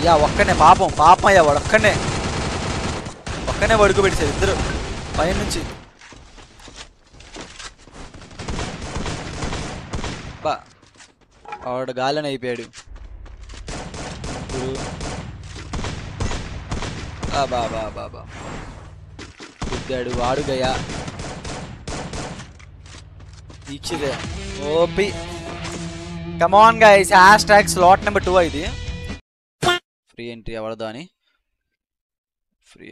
Yeah ఒక్కనే పాపం పాపం అయ్యా వాడు ఒక్కనే పడుకోబెట్టారు ఇద్దరు పైన నుంచి. బా వాడు గాలిని అయిపోయాడు. బాబా గుద్దాడు వాడు గయా ఇచ్చిదే OP. Come on guys hashtag slot number 2 ఇది. ఫ్రీ ఎంట్రీ ఎవడదా అని ఫ్రీ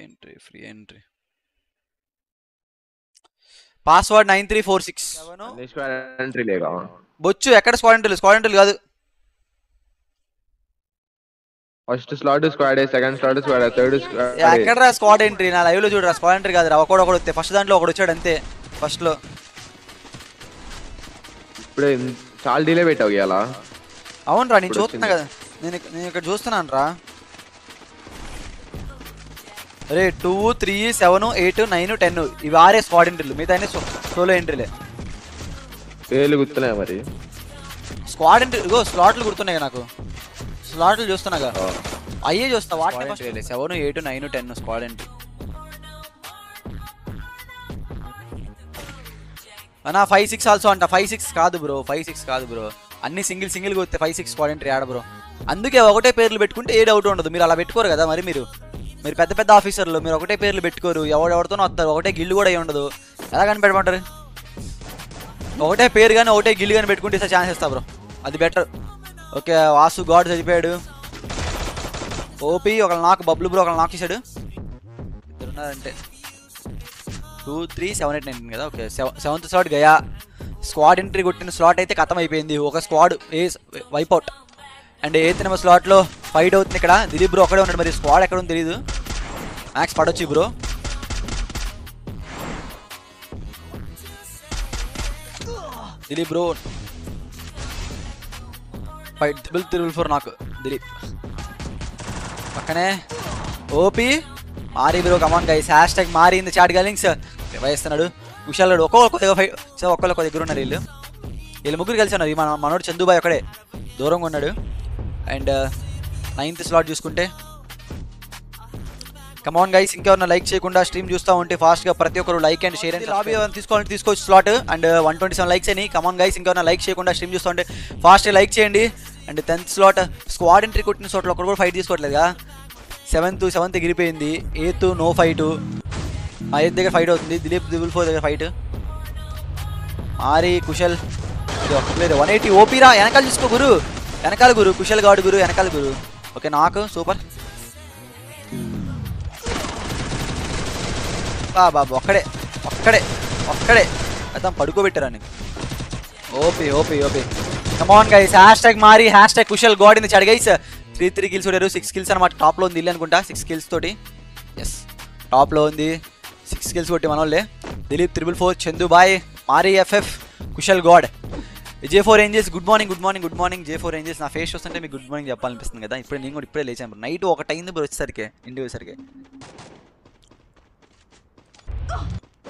ఎంట్రీ పాస్వర్డ్ 9346 బొచ్చు. ఎక్కడ స్క్వాడ్ ఎంట్రీ కాదు. First slot squad, second slot squad, third squad. ఎక్కడరా స్క్వాడ్ ఎంట్రీ? నా లైవ్ లో చూడరా స్క్వాడ్ ఎంట్రీ కాదురా. ఒకడు వస్తే ఫస్ట్ దాంట్లో ఒకడు వచ్చాడు అంతే ఫస్ట్ లో. ఇప్పుడే చాలా డిలే పెట్టావు ఇయాల. అవునరా నేను చూస్తున్నా కదా, నేను ఇక్కడ చూస్తున్నాను రా. అరే 2, 3, 7, 8, 9, 10 ఇవి 6 స్క్వాడ్ ఎంట్రీలు, మిగతా సోలో ఎంట్రీలే. పేర్లు గుర్తున్నాయి మరి. స్క్వాడ్ ఎంట్రీ ఇగో స్లాట్లు గుర్తున్నాయి నాకు, స్లాట్లు చూస్తున్నాగా అయ్యే చూస్తా. వాటి 7, 8, 9, 10 స్క్వాడ్ ఎంట్రీ అన్నా. 5, 6 ఆల్సో అంట. 5, 6 కాదు బ్రో, అన్ని సింగిల్ కొత్తే 5, 6 స్క్వాడ్ ఎంట్రీ ఆడ బ్రో. అందుకే ఒకటే పేర్లు పెట్టుకుంటే ఏ డౌట్ ఉండదు. మీరు అలా పెట్టుకోరు కదా మరి, మీరు పెద్ద ఆఫీసర్లు, మీరు ఒకటే పేర్లు పెట్టుకోరు. ఎవరితోనో వస్తారు, ఒకటే గిల్లు కూడా అయ్యి ఉండదు. ఎలా కనిపెట్టమంటారు? ఒకటే పేరు కానీ ఒకటే గిల్లు కానీ పెట్టుకుంటే ఇస్తా ఛాన్స్ ఇస్తా బ్రో, అది బెటర్. ఓకే వాసు గాడ్ చనిపోయాడు. ఓపీ ఒకళ్ళు నాకు బబ్లు బ్రో ఒకళ్ళు నాకు ఇచ్చాడు. ఇద్దరున్నారంటే 2, 3, 7, 8, 9 కదా. ఓకే 7th స్లాట్ గయా. స్క్వాడ్ ఎంట్రీ కొట్టిన స్లాట్ అయితే ఖతం అయిపోయింది. ఒక squad wipeout. And 8th number స్లాట్లో ఫైట్ అవుతుంది. ఇక్కడ దిలీప్ బ్రో ఒక్కడే ఉన్నాడు, మరి స్క్వాడ్ ఎక్కడ ఉంది తెలీదు. మ్యాక్స్ పడొచ్చు బ్రో. దిలీప్ బ్రో ఫైట్ 3-4 నాకు దిలీప్ పక్కనే. OP Mari bro come on guys hashtag Mari in the chat గర్లింగ్స్ వేస్తున్నాడు. కుషాలుడు ఒక్కొక్క దగ్గర ఉన్నారు. వీళ్ళు ముగ్గురు కలిసి ఉన్నారు. మనోడు చందుబాయ్ ఒకడే దూరంగా ఉన్నాడు. అండ్ 9th స్లాట్ చూసుకుంటే కమాన్ గైస్ ఇంకెవరన్నా లైక్ చేయకుండా స్ట్రీమ్ చూస్తూ ఉంటే ఫాస్ట్గా ప్రతి ఒక్కరు like and share and lobby తీసుకోవచ్చు స్లాట్. అండ్ 127 లైక్స్ అని. కమాన్ గైస్ ఇంకెవరన్నా లైక్ చేయకుండా స్ట్రీమ్ చూస్తూ ఉంటే ఫాస్ట్గా లైక్ చేయండి. And 10th slot squad entry కొట్టిన చోట్ల ఒకరు కూడా ఫైట్ తీసుకోవట్లేదుగా. 7th ఎగిరిపోయింది. 8th no fight. మా 8th దగ్గర ఫైట్ అవుతుంది. దిలీప్ 4 దగ్గర ఫైట్. మారీ కుశల్ ఇది ఒక్కలేదు. 180 ఓపీరా. వెనకాల చూసుకో గురు, వెనకాల గురు. కుశల్ గాడు గురు, వెనకాల గురు. ఓకే నాకు సూపర్. బాబు ఒక్కడే అతను పడుకోబెట్టారని. OP come on guys hashtag Mari hashtag Kushal god in the chat guys. 3 kills కొట్టారు. 6 కిల్స్ అనమాట. టాప్లో ఉంది ఇల్లు అనుకుంటా 6 కిల్స్ తోటి. ఎస్ టాప్లో ఉంది. 6 కిల్స్ కొట్టి మనోళ్ళే. Dilip 444, Chandubhai, Mari FF, Kushal god. J4 Angels good morning J4 Angels. నా ఫేస్ చూస్తుంటే మీకు గుడ్ మార్నింగ్ చెప్పాలనిపిస్తుంది కదా. నేను కూడా ఇప్పుడే లేచాను. నైట్ 1 అయింది బ్రో వచ్చేసరికి, ఇంటికి వచ్చేసరికి.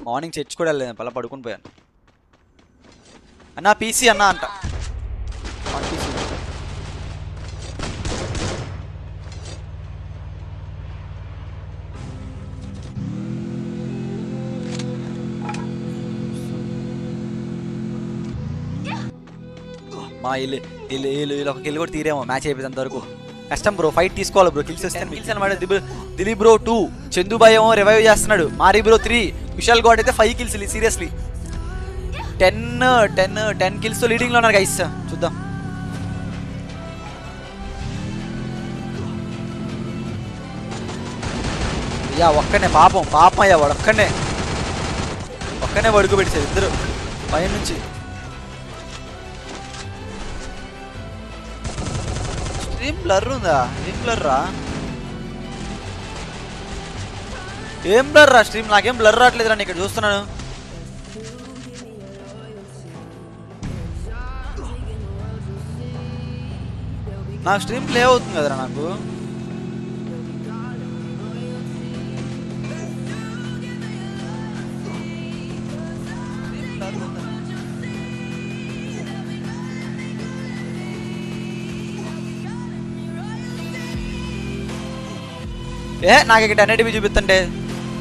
మార్నింగ్ చర్చ్ కూడా వెళ్ళలేదు, అలా పడుకుని పోయాను. అన్నా పీసీ అన్నా అంట. మా ఇల్లు ఒక కిల్ కూడా తీరేమో మ్యాచ్ అయిపోయేంత వరకు. కష్టం బ్రో, ఫైట్ తీసుకోవాలి బ్రో. కిల్స్ వస్తే కిల్స్ అనమాట. దిలీప్ బ్రో 2, చందుబాయ్ ఏమో రివైవ్ చేస్తున్నాడు. మారీ బ్రో 3, కుశల్ గాడ్ అయితే 5 కిల్స్. సీరియస్లీ 10 కిల్స్తో లీడింగ్లో ఉన్నారు గైస్. చూద్దాం. యా ఒక్కనే పాపం అయ్యా వాడు ఒక్కనే పడుకోబెట్టారు ఇద్దరు పైన నుంచి. స్ట్రీమ్ బ్లర్ ఉందా? ఏం బ్లర్ రా స్ట్రీమ్? నాకేం బ్లర్ రావట్లేదురా, నేను ఇక్కడ చూస్తున్నాను. నాకు స్ట్రీమ్ ప్లే అవుతుంది కదరా నాకు. నాకు ఇక్కడ 1080p చూపిస్తుంటే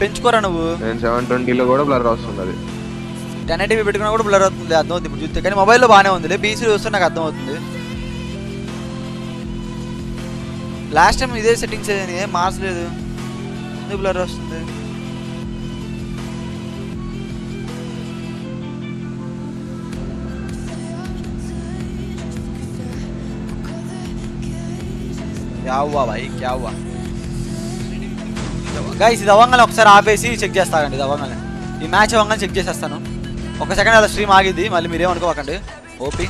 పెంచుకోరా నువ్వు. నేను 720లో కూడా బ్లర్ వస్తుంది. 1080p పెట్టుకున్నా కూడా బ్లర్ అవుతుంది, అర్థం అవుతుంది ఇప్పుడు చూస్తే. కానీ మొబైల్లో బాగానే ఉంది, పీసీలో చూస్తే నాకు అర్థం అవుతుంది. లాస్ట్ టైం ఇదే సెట్టింగ్స్ ఏం మార్చలేదు, ఎందుకు బ్లర్ వస్తుంది? గైస్ ఇది అవ్వగానే ఒకసారి ఆపేసి చెక్ చేస్తానండి. ఇది అవ్వగానే ఈ మ్యాచ్ అవ్వగానే చెక్ చేసేస్తాను. ఒక సెకండ్ అలా స్ట్రీమ్ ఆగిద్ది, మళ్ళీ మీరేమనుకోకండి. ఓపీ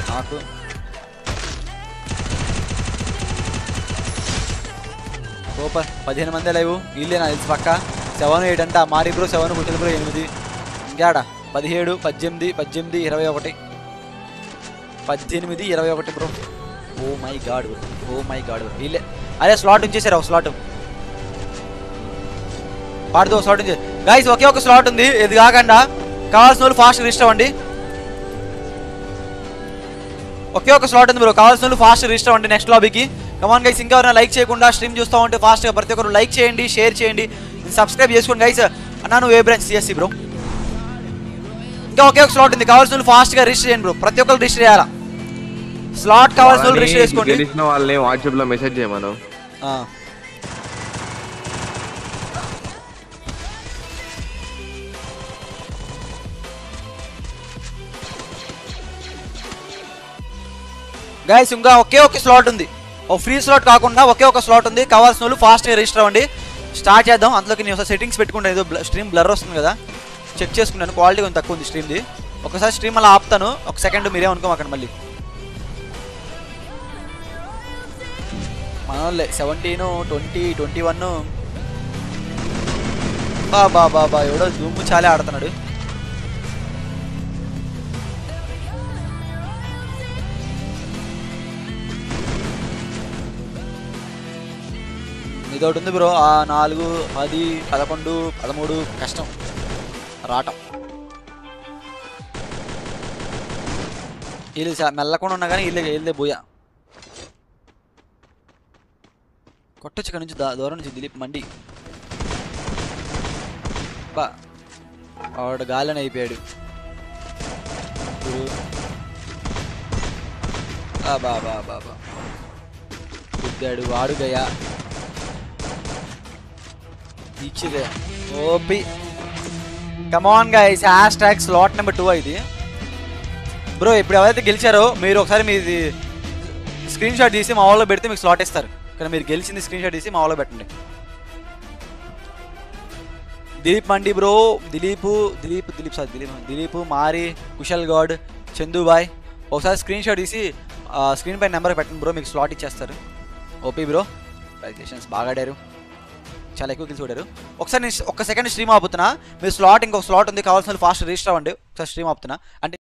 నాకు సూపర్. 15 మంది లైవ్ వీళ్ళే నాకు తెలిసి పక్క. 7, 8 అంట మారి బ్రో, 7 పుట్టిన బ్రో 8 ఇంకాడ 17, 18, 18, 21, 18, 21 బ్రో. ఓ మై గాడ్ వీళ్ళే. అదే స్లాట్ ఉంచేసారు, ఒక స్లాట్ పాడుతూ ఒక స్లాట్ ఉంచే. గైస్ ఒకే ఒక స్లాట్ ఉంది, ఇది కాకుండా కావాల్సిన వాళ్ళు ఫాస్ట్ రిజిస్టర్ అవ్వండి. ఒకే ఒక స్లాట్ ఉంది బ్రో, కావాల్సిన వాళ్ళు ఫాస్ట్ రిజిస్టర్ అవ్వండి నెక్స్ట్ లాబీకి. కమాన్ గైస్, ఇంకా ఎవరైనా లైక్ చేయకుండా స్ట్రీమ్ చూస్తూ ఉంటే ఫాస్ట్గా ప్రతి ఒక్కరు లైక్ చేయండి, షేర్ చేయండి, సబ్స్క్రైబ్ చేసుకోండి గైస్. అన్నా నువ్వు ఏ బ్రాంచ్? CSC bro. ఇంకా ఒకే ఒక స్లాట్ ఉంది, కావాల్సిన వాళ్ళు ఫాస్ట్గా రిజిస్టర్ చేయండి బ్రో. ప్రతి ఒక్కరు రిజిస్టర్ చేయాలా, స్లాట్ కావాల్సిన వాళ్ళు రిజిస్టర్ చేసుకోండి. తెలిసిన వాళ్ళని వాట్సాప్ లో మెసేజ్ చేయమను. గైస్ ఇంకా ఒకే ఒక స్లాట్ ఉంది, ఒక ఫ్రీ స్లాట్ కాకుండా ఒకే ఒక స్లాట్ ఉంది. కావాల్సిన వాళ్ళు ఫాస్ట్గా రిజిస్టర్ అవ్వండి. స్టార్ట్ చేద్దాం. అందులోకి నేను ఒకసారి సెట్టింగ్స్ పెట్టుకుంటాను, ఏదో స్ట్రీమ్ బ్లర్ వస్తుంది కదా, చెక్ చేసుకున్నాను. క్వాలిటీ కొంచెం తక్కువ ఉంది స్ట్రీమ్ది. ఒకసారి స్ట్రీమ్ అలా ఆపుతాను, ఒక సెకండ్ మీరేమనుకోమాకండి. మళ్ళీ మన వాళ్ళే 17, 20, 21. బాబా ఎవడో దుమ్ము చాలే ఆడుతున్నాడు. ఇదొకటి ఉంది బ్రో, 4, 10, 11, 13 కష్టం రావటం. వీళ్ళు మెల్లకుండా ఉన్నా కానీ వీళ్ళే పోయా. కొట్టొచ్చు ఇక్కడ నుంచి, దూరం నుంచి దిలీప్ మండి. వాడు గాలిని అయిపోయాడు. బాబా గుద్దాడు వాడు గయా ఇచ్చిదే. OP come on guys, hashtag slot number 2 ఇది బ్రో. ఇప్పుడు ఎవరైతే గెలిచారో మీరు ఒకసారి మీది స్క్రీన్ షాట్ తీసి మా వాళ్ళలో పెడితే మీకు స్లాట్ ఇస్తారు. ఇక్కడ మీరు గెలిచింది స్క్రీన్ షాట్ తీసి మా వాళ్ళలో పెట్టండి. దిలీప్ మండి బ్రో, దిలీప్ మారి, కుశల్ గౌడ్, చందుబాయ్. ఒకసారి స్క్రీన్ షాట్ తీసి స్క్రీన్ పై నెంబర్ పెట్టండి బ్రో, మీకు స్లాట్ ఇచ్చేస్తారు. ఓపీ బ్రో, కంగ్రాచులేషన్స్, బాగా ఆడారు, చాలా ఎక్కువ కిల్స్ కొట్టారు. ఒకసారి నేను ఒక్క సెకండ్ స్ట్రీమ్ ఆపుతున్నా, మీరు స్లాట్ ఇంకొక స్లాట్ ఉంది, కావాల్సిన ఫాస్ట్ రిజిస్టర్ అవ్వండి. ఒకసారి స్ట్రీమ్ ఆపుతున్నా అంటే